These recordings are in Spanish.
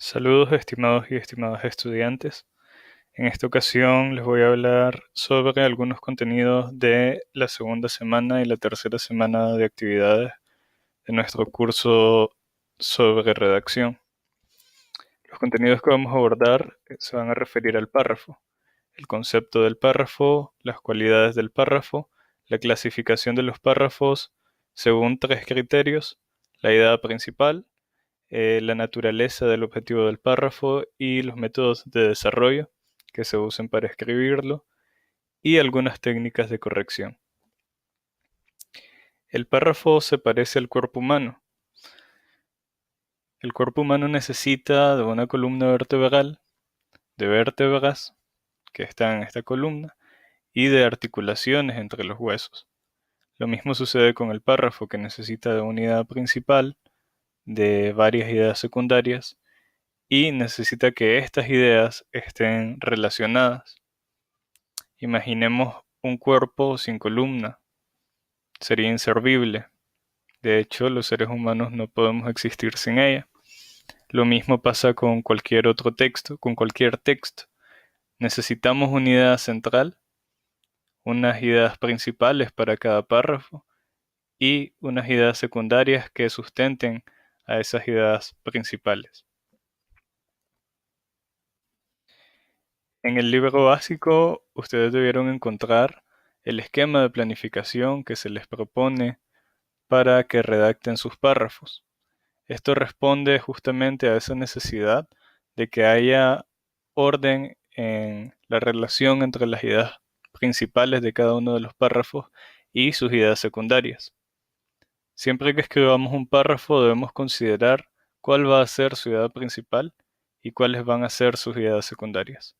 Saludos estimados y estimadas estudiantes. En esta ocasión les voy a hablar sobre algunos contenidos de la segunda semana y la tercera semana de actividades de nuestro curso sobre redacción. Los contenidos que vamos a abordar se van a referir al párrafo, el concepto del párrafo, las cualidades del párrafo, la clasificación de los párrafos según tres criterios: la idea principal, la naturaleza del objetivo del párrafo y los métodos de desarrollo que se usen para escribirlo y algunas técnicas de corrección. El párrafo se parece al cuerpo humano. El cuerpo humano necesita de una columna vertebral, de vértebras que están en esta columna y de articulaciones entre los huesos. Lo mismo sucede con el párrafo, que necesita de una idea principal, de varias ideas secundarias y necesita que estas ideas estén relacionadas. Imaginemos un cuerpo sin columna, sería inservible. De hecho, los seres humanos no podemos existir sin ella. Lo mismo pasa con cualquier otro texto, con cualquier texto. Necesitamos una idea central, unas ideas principales para cada párrafo y unas ideas secundarias que sustenten a esas ideas principales. En el libro básico, ustedes debieron encontrar el esquema de planificación que se les propone para que redacten sus párrafos. Esto responde justamente a esa necesidad de que haya orden en la relación entre las ideas principales de cada uno de los párrafos y sus ideas secundarias. Siempre que escribamos un párrafo debemos considerar cuál va a ser su idea principal y cuáles van a ser sus ideas secundarias.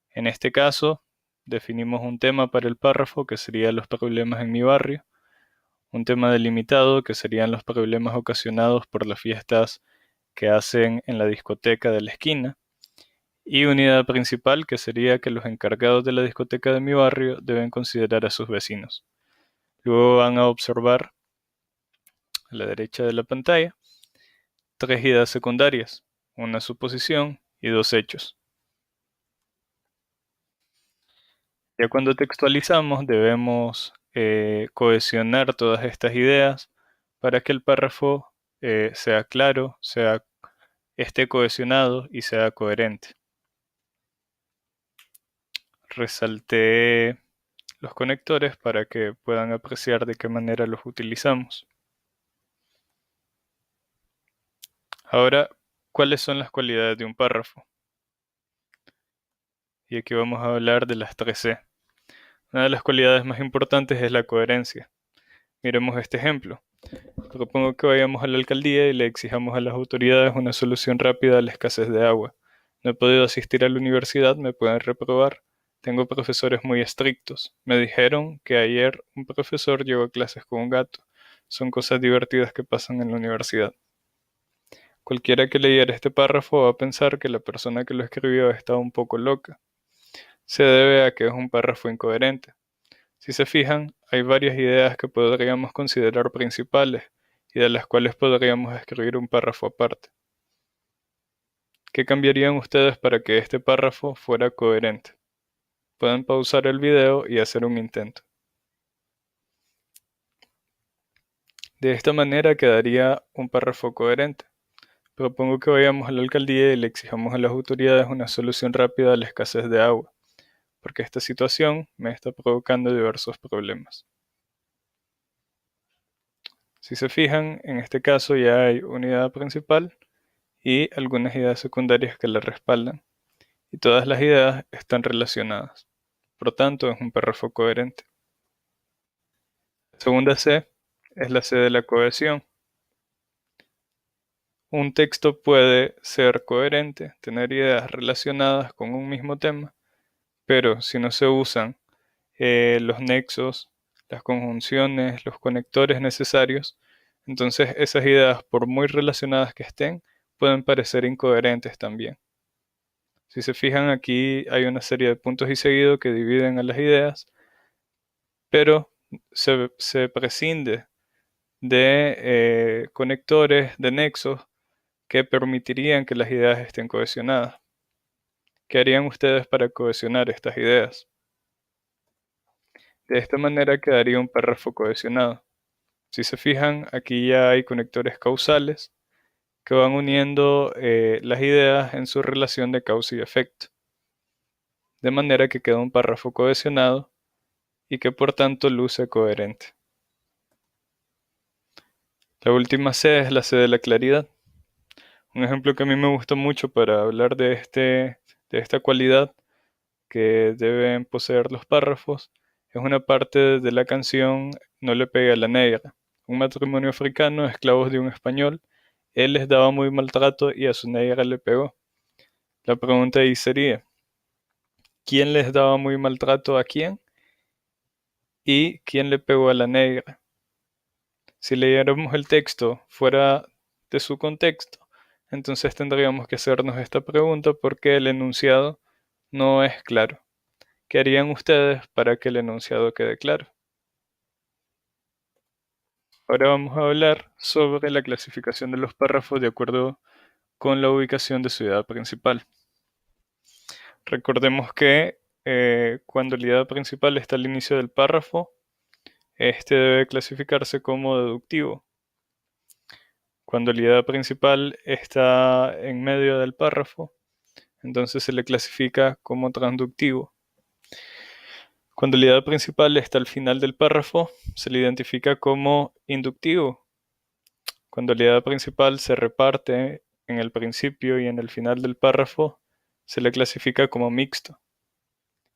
En este caso, definimos un tema para el párrafo que sería los problemas en mi barrio, un tema delimitado que serían los problemas ocasionados por las fiestas que hacen en la discoteca de la esquina, y una idea principal que sería que los encargados de la discoteca de mi barrio deben considerar a sus vecinos. Luego van a observar a la derecha de la pantalla tres ideas secundarias, una suposición y dos hechos. Ya cuando textualizamos debemos cohesionar todas estas ideas para que el párrafo sea claro, esté cohesionado y sea coherente. Resalté los conectores para que puedan apreciar de qué manera los utilizamos. Ahora, ¿cuáles son las cualidades de un párrafo? Y aquí vamos a hablar de las 3C. Una de las cualidades más importantes es la coherencia. Miremos este ejemplo. Propongo que vayamos a la alcaldía y le exijamos a las autoridades una solución rápida a la escasez de agua. No he podido asistir a la universidad, me pueden reprobar. Tengo profesores muy estrictos. Me dijeron que ayer un profesor llegó a clases con un gato. Son cosas divertidas que pasan en la universidad. Cualquiera que leyera este párrafo va a pensar que la persona que lo escribió está un poco loca. Se debe a que es un párrafo incoherente. Si se fijan, hay varias ideas que podríamos considerar principales y de las cuales podríamos escribir un párrafo aparte. ¿Qué cambiarían ustedes para que este párrafo fuera coherente? Pueden pausar el video y hacer un intento. De esta manera quedaría un párrafo coherente. Propongo que vayamos a la alcaldía y le exijamos a las autoridades una solución rápida a la escasez de agua, porque esta situación me está provocando diversos problemas. Si se fijan, en este caso ya hay una idea principal y algunas ideas secundarias que la respaldan, y todas las ideas están relacionadas. Por lo tanto, es un párrafo coherente. La segunda C es la C de la cohesión. Un texto puede ser coherente, tener ideas relacionadas con un mismo tema, pero si no se usan los nexos, las conjunciones, los conectores necesarios, entonces esas ideas, por muy relacionadas que estén, pueden parecer incoherentes también. Si se fijan, aquí hay una serie de puntos y seguidos que dividen a las ideas, pero se prescinde de conectores, de nexos, que permitirían que las ideas estén cohesionadas. ¿Qué harían ustedes para cohesionar estas ideas? De esta manera quedaría un párrafo cohesionado. Si se fijan, aquí ya hay conectores causales que van uniendo las ideas en su relación de causa y efecto, de manera que queda un párrafo cohesionado y que por tanto luce coherente. La última C es la C de la claridad. Un ejemplo que a mí me gusta mucho para hablar de esta cualidad que deben poseer los párrafos es una parte de la canción No le pegue a la negra. Un matrimonio africano, esclavos de un español, él les daba muy maltrato y a su negra le pegó. La pregunta ahí sería, ¿quién les daba muy maltrato a quién? ¿Y quién le pegó a la negra? Si leyéramos el texto fuera de su contexto, entonces tendríamos que hacernos esta pregunta porque el enunciado no es claro. ¿Qué harían ustedes para que el enunciado quede claro? Ahora vamos a hablar sobre la clasificación de los párrafos de acuerdo con la ubicación de su idea principal. Recordemos que cuando la idea principal está al inicio del párrafo, este debe clasificarse como deductivo. Cuando la idea principal está en medio del párrafo, entonces se le clasifica como transductivo. Cuando la idea principal está al final del párrafo, se le identifica como inductivo. Cuando la idea principal se reparte en el principio y en el final del párrafo, se le clasifica como mixto.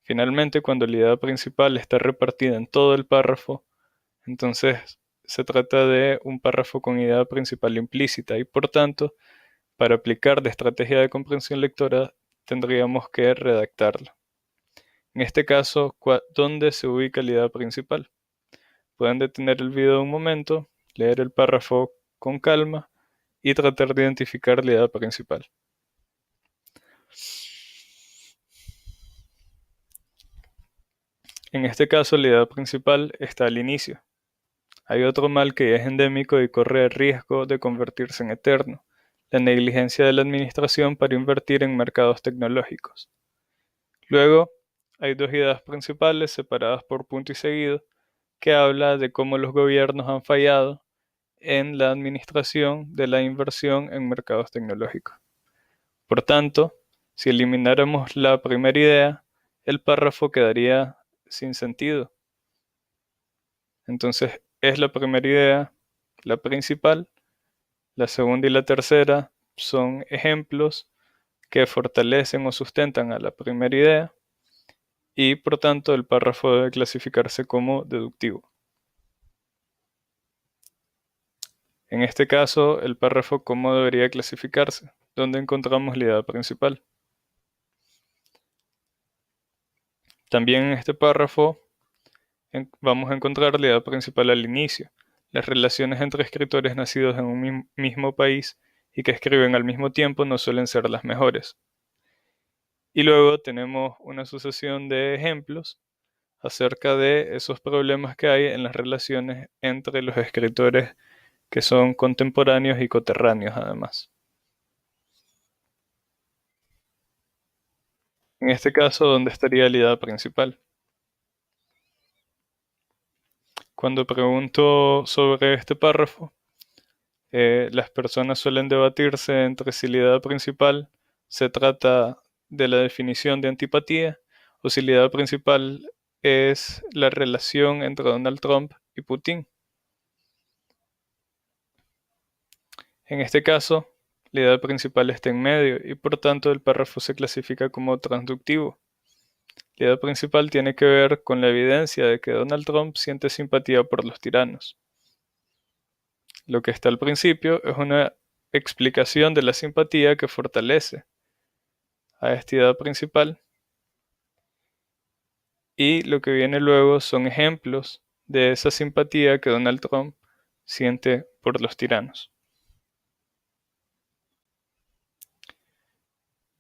Finalmente, cuando la idea principal está repartida en todo el párrafo, entonces se trata de un párrafo con idea principal implícita y por tanto, para aplicar la estrategia de comprensión lectora, tendríamos que redactarlo. En este caso, ¿dónde se ubica la idea principal? Pueden detener el video un momento, leer el párrafo con calma y tratar de identificar la idea principal. En este caso, la idea principal está al inicio. Hay otro mal que es endémico y corre el riesgo de convertirse en eterno: la negligencia de la administración para invertir en mercados tecnológicos. Luego, hay dos ideas principales separadas por punto y seguido, que habla de cómo los gobiernos han fallado en la administración de la inversión en mercados tecnológicos. Por tanto, si elimináramos la primera idea, el párrafo quedaría sin sentido. Entonces, es la primera idea la principal, la segunda y la tercera son ejemplos que fortalecen o sustentan a la primera idea y por tanto el párrafo debe clasificarse como deductivo. En este caso, el párrafo ¿cómo debería clasificarse? ¿Dónde encontramos la idea principal? También en este párrafo vamos a encontrar la idea principal al inicio. Las relaciones entre escritores nacidos en un mismo país y que escriben al mismo tiempo no suelen ser las mejores. Y luego tenemos una sucesión de ejemplos acerca de esos problemas que hay en las relaciones entre los escritores que son contemporáneos y coterráneos además. En este caso, ¿dónde estaría la idea principal? Cuando pregunto sobre este párrafo, las personas suelen debatirse entre si la idea principal se trata de la definición de antipatía o si la idea principal es la relación entre Donald Trump y Putin. En este caso, la idea principal está en medio y por tanto el párrafo se clasifica como transductivo. La idea principal tiene que ver con la evidencia de que Donald Trump siente simpatía por los tiranos. Lo que está al principio es una explicación de la simpatía que fortalece a esta idea principal y lo que viene luego son ejemplos de esa simpatía que Donald Trump siente por los tiranos.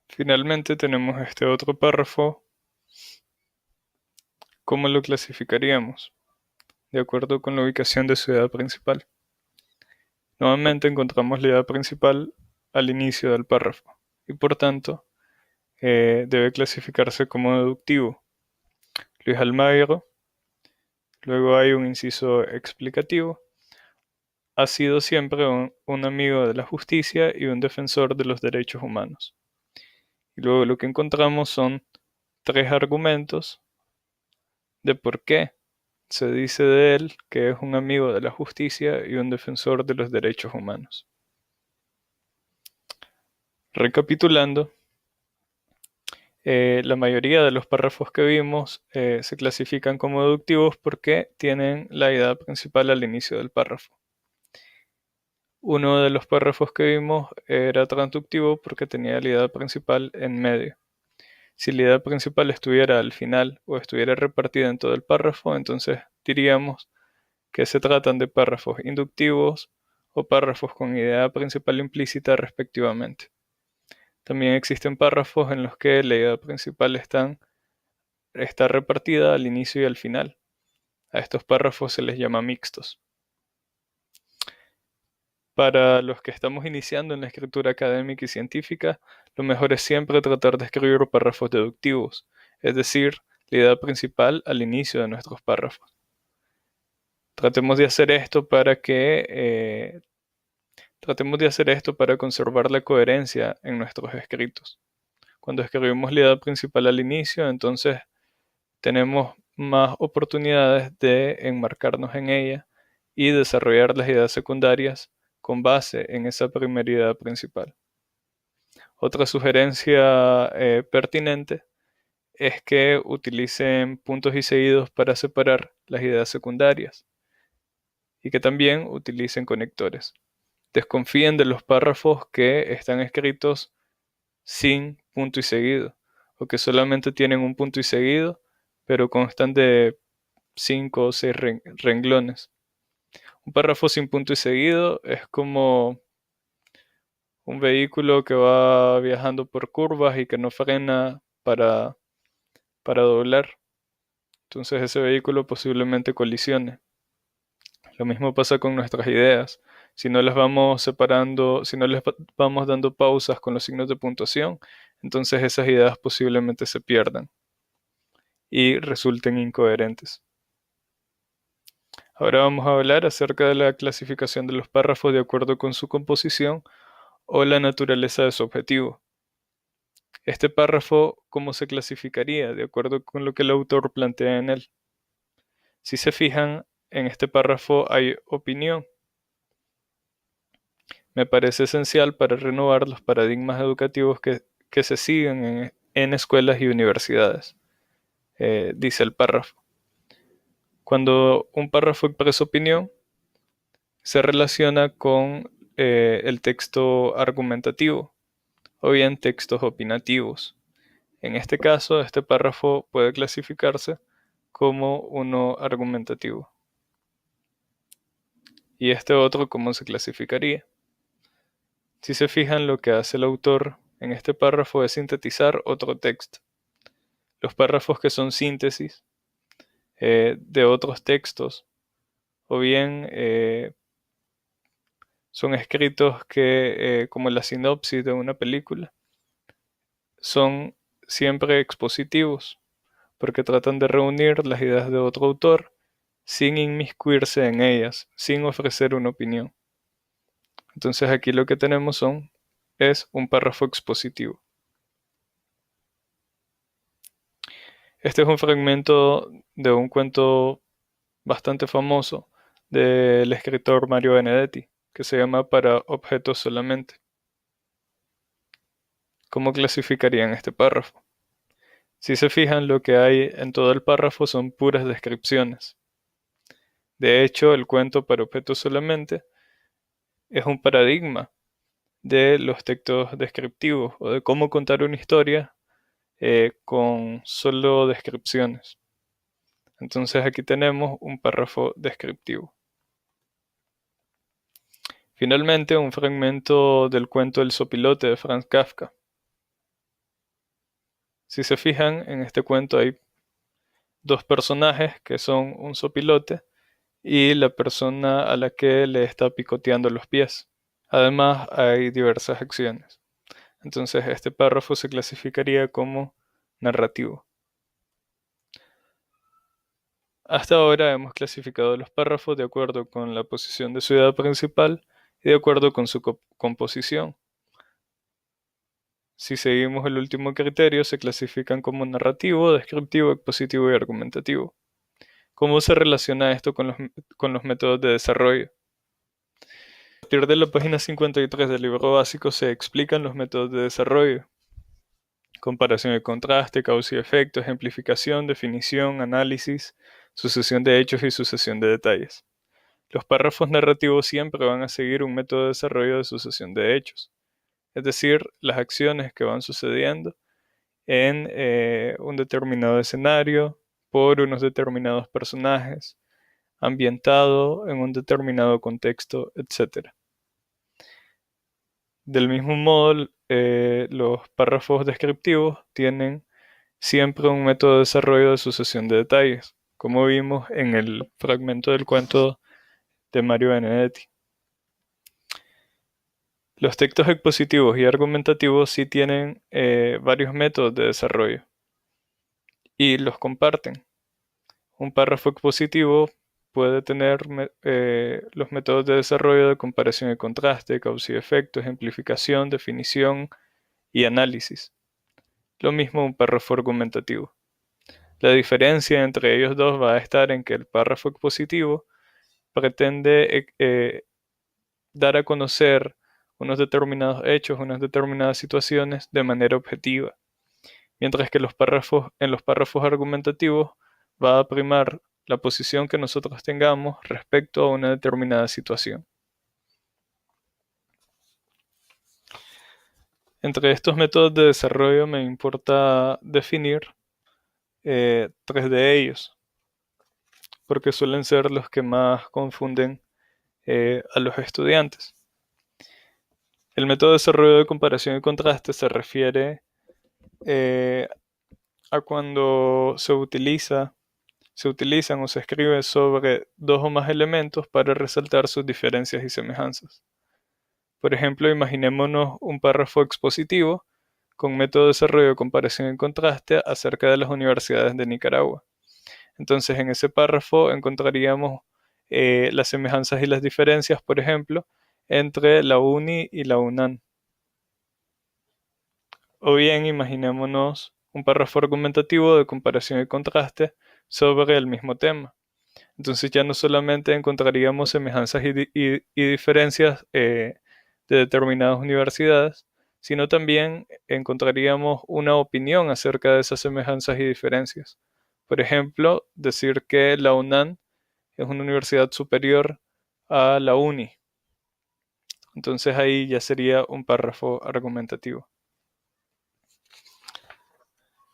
Finalmente tenemos este otro párrafo. ¿Cómo lo clasificaríamos? De acuerdo con la ubicación de su idea principal. Nuevamente encontramos la idea principal al inicio del párrafo y por tanto debe clasificarse como deductivo. Luis Almagro, luego hay un inciso explicativo. Ha sido siempre un amigo de la justicia y un defensor de los derechos humanos. Y luego lo que encontramos son 3 argumentos de por qué se dice de él que es un amigo de la justicia y un defensor de los derechos humanos. Recapitulando, la mayoría de los párrafos que vimos se clasifican como deductivos porque tienen la idea principal al inicio del párrafo. Uno de los párrafos que vimos era transductivo porque tenía la idea principal en medio. Si la idea principal estuviera al final o estuviera repartida en todo el párrafo, entonces diríamos que se tratan de párrafos inductivos o párrafos con idea principal implícita respectivamente. También existen párrafos en los que la idea principal está repartida al inicio y al final. A estos párrafos se les llama mixtos. Para los que estamos iniciando en la escritura académica y científica, lo mejor es siempre tratar de escribir párrafos deductivos, es decir, la idea principal al inicio de nuestros párrafos. Tratemos de hacer esto para conservar la coherencia en nuestros escritos. Cuando escribimos la idea principal al inicio, entonces tenemos más oportunidades de enmarcarnos en ella y desarrollar las ideas secundarias con base en esa primera idea principal. Otra sugerencia pertinente es que utilicen puntos y seguidos para separar las ideas secundarias y que también utilicen conectores. Desconfíen de los párrafos que están escritos sin punto y seguido o que solamente tienen un punto y seguido pero constan de 5 o 6 renglones. Un párrafo sin punto y seguido es como un vehículo que va viajando por curvas y que no frena para doblar. Entonces ese vehículo posiblemente colisione. Lo mismo pasa con nuestras ideas. Si no las vamos separando, si no les vamos dando pausas con los signos de puntuación, entonces esas ideas posiblemente se pierdan y resulten incoherentes. Ahora vamos a hablar acerca de la clasificación de los párrafos de acuerdo con su composición o la naturaleza de su objetivo. Este párrafo, ¿cómo se clasificaría? De acuerdo con lo que el autor plantea en él. Si se fijan, en este párrafo hay opinión. Me parece esencial para renovar los paradigmas educativos que se siguen en escuelas y universidades, dice el párrafo. Cuando un párrafo expresa opinión, se relaciona con el texto argumentativo o bien textos opinativos. En este caso, este párrafo puede clasificarse como uno argumentativo. ¿Y este otro cómo se clasificaría? Si se fijan, lo que hace el autor en este párrafo es sintetizar otro texto. Los párrafos que son síntesis de otros textos o bien son escritos que, como la sinopsis de una película, son siempre expositivos porque tratan de reunir las ideas de otro autor sin inmiscuirse en ellas, sin ofrecer una opinión. Entonces aquí lo que tenemos es un párrafo expositivo. Este es un fragmento de un cuento bastante famoso del escritor Mario Benedetti, que se llama Para objetos solamente. ¿Cómo clasificarían este párrafo? Si se fijan, lo que hay en todo el párrafo son puras descripciones. De hecho, el cuento Para objetos solamente es un paradigma de los textos descriptivos o de cómo contar una historia con solo descripciones. Entonces aquí tenemos un párrafo descriptivo. Finalmente, un fragmento del cuento El sopilote de Franz Kafka. Si se fijan, en este cuento hay dos personajes que son un sopilote y la persona a la que le está picoteando los pies. Además, hay diversas acciones. Entonces, este párrafo se clasificaría como narrativo. Hasta ahora hemos clasificado los párrafos de acuerdo con la posición de su idea principal y de acuerdo con su composición. Si seguimos el último criterio, se clasifican como narrativo, descriptivo, expositivo y argumentativo. ¿Cómo se relaciona esto con los métodos de desarrollo? A partir de la página 53 del libro básico se explican los métodos de desarrollo: comparación y contraste, causa y efecto, ejemplificación, definición, análisis, sucesión de hechos y sucesión de detalles. Los párrafos narrativos siempre van a seguir un método de desarrollo de sucesión de hechos, es decir, las acciones que van sucediendo en un determinado escenario por unos determinados personajes, ambientado en un determinado contexto, etc. Del mismo modo, los párrafos descriptivos tienen siempre un método de desarrollo de sucesión de detalles, como vimos en el fragmento del cuento de Mario Benedetti. Los textos expositivos y argumentativos sí tienen varios métodos de desarrollo y los comparten. Un párrafo expositivo puede tener los métodos de desarrollo de comparación y contraste, causa y efecto, ejemplificación, definición y análisis. Lo mismo un párrafo argumentativo. La diferencia entre ellos dos va a estar en que el párrafo expositivo pretende dar a conocer unos determinados hechos, unas determinadas situaciones de manera objetiva, mientras que en los párrafos argumentativos va a primar la posición que nosotros tengamos respecto a una determinada situación. Entre estos métodos de desarrollo me importa definir tres de ellos, porque suelen ser los que más confunden a los estudiantes. El método de desarrollo de comparación y contraste se refiere a cuando se utilizan o se escribe sobre dos o más elementos para resaltar sus diferencias y semejanzas. Por ejemplo, imaginémonos un párrafo expositivo con método de desarrollo de comparación y contraste acerca de las universidades de Nicaragua. Entonces, en ese párrafo encontraríamos las semejanzas y las diferencias, por ejemplo, entre la UNI y la UNAM. O bien, imaginémonos un párrafo argumentativo de comparación y contraste sobre el mismo tema. Entonces ya no solamente encontraríamos semejanzas y diferencias de determinadas universidades, sino también encontraríamos una opinión acerca de esas semejanzas y diferencias. Por ejemplo, decir que la UNAM es una universidad superior a la UNI. Entonces ahí ya sería un párrafo argumentativo.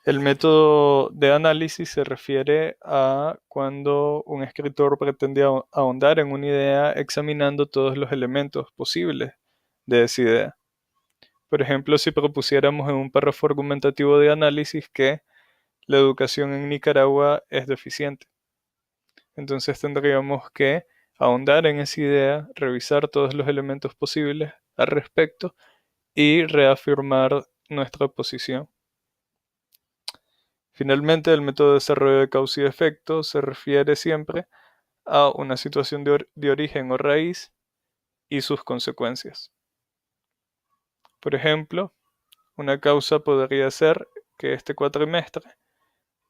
El método de análisis se refiere a cuando un escritor pretende ahondar en una idea examinando todos los elementos posibles de esa idea. Por ejemplo, si propusiéramos en un párrafo argumentativo de análisis que la educación en Nicaragua es deficiente, entonces tendríamos que ahondar en esa idea, revisar todos los elementos posibles al respecto y reafirmar nuestra posición. Finalmente, el método de desarrollo de causa y efecto se refiere siempre a una situación de origen o raíz y sus consecuencias. Por ejemplo, una causa podría ser que este cuatrimestre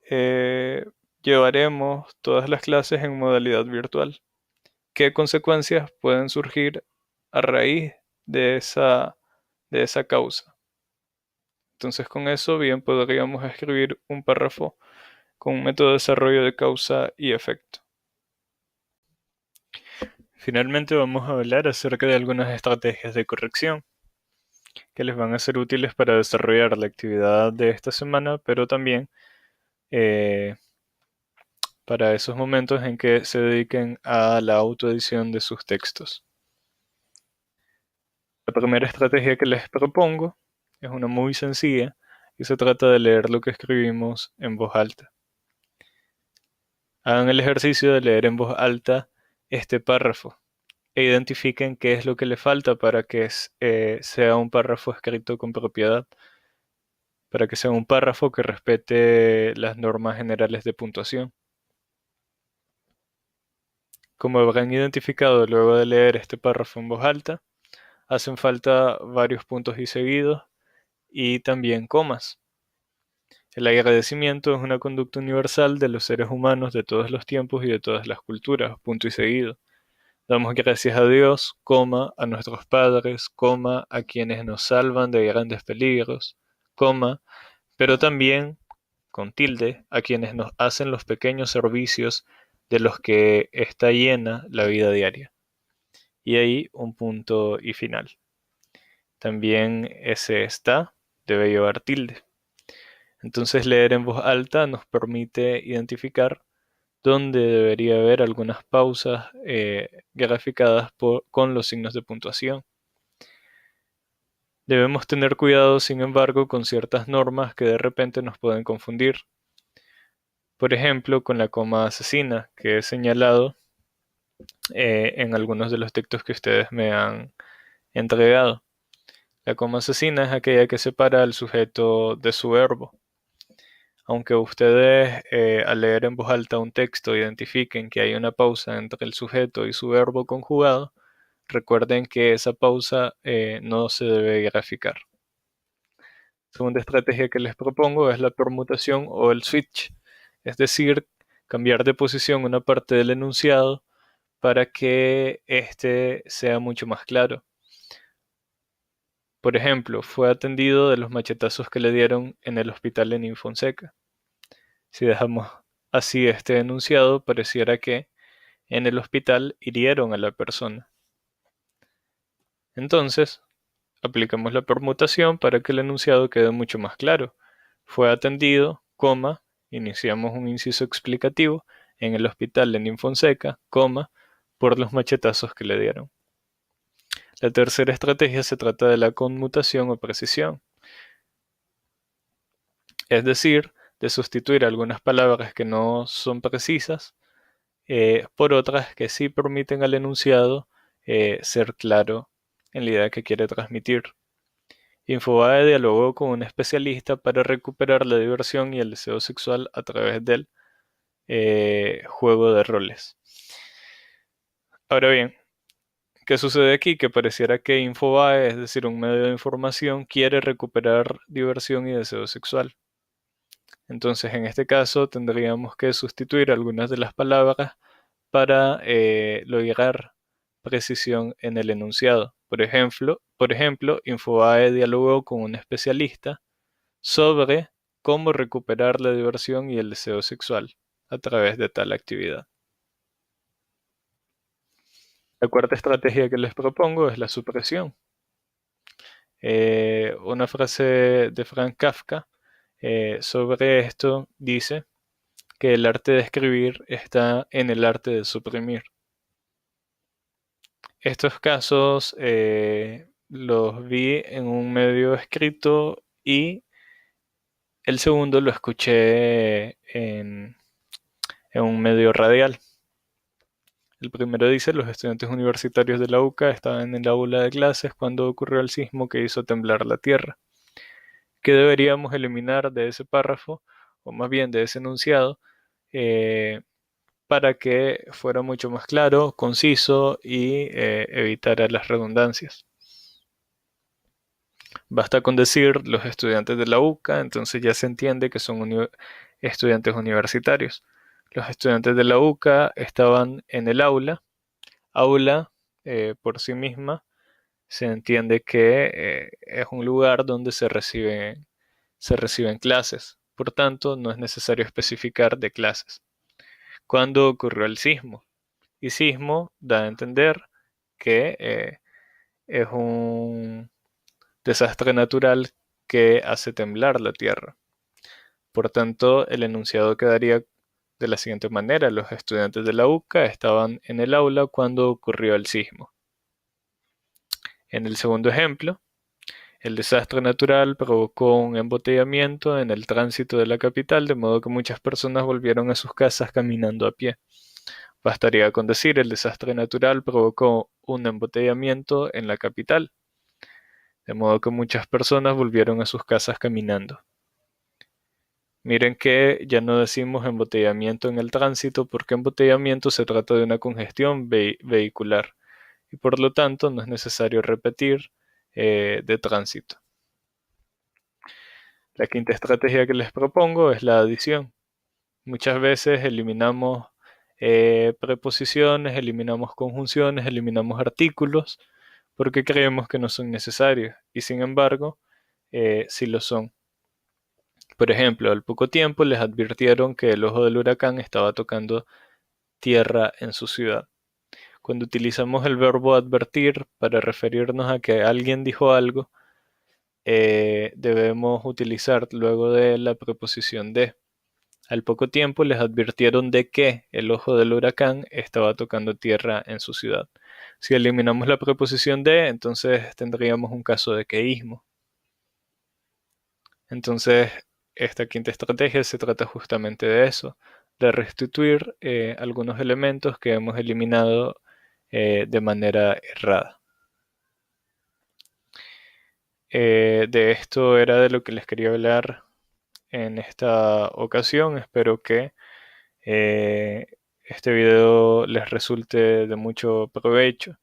eh, llevaremos todas las clases en modalidad virtual. ¿Qué consecuencias pueden surgir a raíz de esa causa? Entonces, con eso bien podríamos escribir un párrafo con un método de desarrollo de causa y efecto. Finalmente vamos a hablar acerca de algunas estrategias de corrección que les van a ser útiles para desarrollar la actividad de esta semana, pero también eh, para esos momentos en que se dediquen a la autoedición de sus textos. La primera estrategia que les propongo es una muy sencilla y se trata de leer lo que escribimos en voz alta. Hagan el ejercicio de leer en voz alta este párrafo e identifiquen qué es lo que le falta para que sea un párrafo escrito con propiedad, para que sea un párrafo que respete las normas generales de puntuación. Como habrán identificado luego de leer este párrafo en voz alta, hacen falta varios puntos y seguidos y también comas. El agradecimiento es una conducta universal de los seres humanos de todos los tiempos y de todas las culturas, punto y seguido. Damos gracias a Dios, coma, a nuestros padres, coma, a quienes nos salvan de grandes peligros, coma, pero también, con tilde, a quienes nos hacen los pequeños servicios de los que está llena la vida diaria. Y ahí un punto y final. También ese está debe llevar tilde. Entonces leer en voz alta nos permite identificar dónde debería haber algunas pausas graficadas con los signos de puntuación. Debemos tener cuidado, sin embargo, con ciertas normas que de repente nos pueden confundir. Por ejemplo, con la coma asesina, que he señalado en algunos de los textos que ustedes me han entregado. La coma asesina es aquella que separa al sujeto de su verbo. Aunque ustedes al leer en voz alta un texto identifiquen que hay una pausa entre el sujeto y su verbo conjugado, recuerden que esa pausa no se debe graficar. La segunda estrategia que les propongo es la permutación o el switch, es decir, cambiar de posición una parte del enunciado para que éste sea mucho más claro. Por ejemplo, fue atendido de los machetazos que le dieron en el hospital en Fonseca. Si dejamos así este enunciado, pareciera que en el hospital hirieron a la persona. Entonces, aplicamos la permutación para que el enunciado quede mucho más claro. Fue atendido, coma, iniciamos un inciso explicativo en el hospital Lenin Fonseca, coma, por los machetazos que le dieron. La tercera estrategia se trata de la conmutación o precisión. Es decir, de sustituir algunas palabras que no son precisas por otras que sí permiten al enunciado ser claro en la idea que quiere transmitir. Infobae dialogó con un especialista para recuperar la diversión y el deseo sexual a través del juego de roles. Ahora bien, ¿qué sucede aquí? Que pareciera que Infobae, es decir, un medio de información, quiere recuperar diversión y deseo sexual. Entonces, en este caso, tendríamos que sustituir algunas de las palabras para lograr precisión en el enunciado. Por ejemplo, Infobae dialogó con un especialista sobre cómo recuperar la diversión y el deseo sexual a través de tal actividad. La cuarta estrategia que les propongo es la supresión. Una frase de Franz Kafka sobre esto dice que el arte de escribir está en el arte de suprimir. Estos casos los vi en un medio escrito y el segundo lo escuché en un medio radial. El primero dice: los estudiantes universitarios de la UCA estaban en el aula de clases cuando ocurrió el sismo que hizo temblar la tierra. ¿Qué deberíamos eliminar de ese párrafo, o más bien de ese enunciado, para que fuera mucho más claro, conciso y evitara las redundancias? Basta con decir los estudiantes de la UCA, entonces ya se entiende que son estudiantes universitarios. Los estudiantes de la UCA estaban en el aula. Aula, por sí misma, se entiende que es un lugar donde se reciben clases. Por tanto, no es necesario especificar de clases. ¿Cuándo ocurrió el sismo? Y sismo da a entender que es un desastre natural que hace temblar la tierra. Por tanto, el enunciado quedaría de la siguiente manera: los estudiantes de la UCA estaban en el aula cuando ocurrió el sismo. En el segundo ejemplo, el desastre natural provocó un embotellamiento en el tránsito de la capital, de modo que muchas personas volvieron a sus casas caminando a pie. Bastaría con decir, el desastre natural provocó un embotellamiento en la capital, de modo que muchas personas volvieron a sus casas caminando. Miren que ya no decimos embotellamiento en el tránsito porque embotellamiento se trata de una congestión vehicular y por lo tanto no es necesario repetir de tránsito. La quinta estrategia que les propongo es la adición. Muchas veces eliminamos preposiciones, eliminamos conjunciones, eliminamos artículos porque creemos que no son necesarios y sin embargo sí lo son. Por ejemplo, al poco tiempo les advirtieron que el ojo del huracán estaba tocando tierra en su ciudad. Cuando utilizamos el verbo advertir para referirnos a que alguien dijo algo, debemos utilizar luego de la preposición de. Al poco tiempo les advirtieron de que el ojo del huracán estaba tocando tierra en su ciudad. Si eliminamos la preposición de, entonces tendríamos un caso de queísmo. Entonces, esta quinta estrategia se trata justamente de eso, de restituir algunos elementos que hemos eliminado de manera errada. De esto era de lo que les quería hablar en esta ocasión. Espero que este video les resulte de mucho provecho.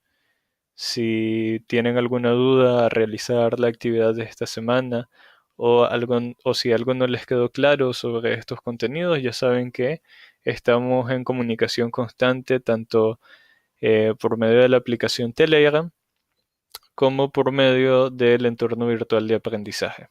Si tienen alguna duda a realizar la actividad de esta semana o si algo no les quedó claro sobre estos contenidos, ya saben que estamos en comunicación constante tanto por medio de la aplicación Telegram como por medio del entorno virtual de aprendizaje.